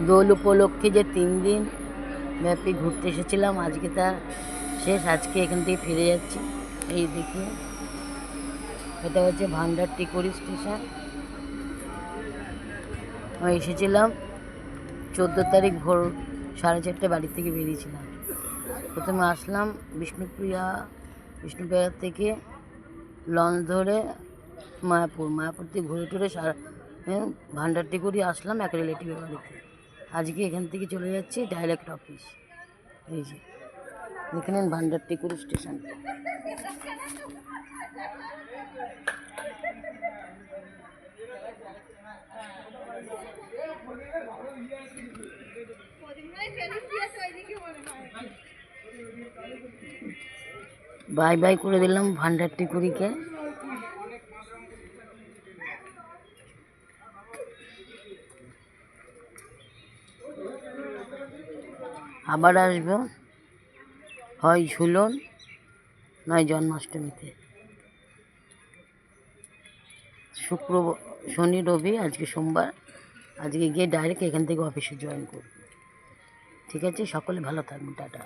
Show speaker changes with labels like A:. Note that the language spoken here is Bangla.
A: দোল উপলক্ষে যে 3 দিন ব্যাপী ঘুরতে এসেছিলাম, আজকে তার শেষ। আজকে এখান থেকে ফিরে যাচ্ছি। এই দেখি, এটা হচ্ছে ভান্ডার টিকুরি স্টেশন। আমি এসেছিলাম 14 তারিখ ভোর 4:30 বাড়ি থেকে বেরিয়েছিলাম। প্রথমে আসলাম বিষ্ণুপ্রিয়া থেকে লঞ্চ ধরে মায়াপুর থেকে ঘুরে টুরে ভান্ডার টিকুরি আসলাম এক রিলেটিভের বাড়িতে। আজকে এখান থেকে চলে যাচ্ছি ডাইরেক্ট অফিস। এই যে এখানে ভান্ডার টিকুরি স্টেশন। বাই বাই করে দিলাম ভান্ডার টিকুরিকে। আবার আসবো হয় ঝুলন নয় জন্মাষ্টমীতে। শনি রবি, আজকে সোমবার। আজকে গিয়ে ডাইরেক্ট এখান থেকে অফিসে জয়েন করব। ঠিক আছে, সকলে ভালো থাকবেন, টাটা।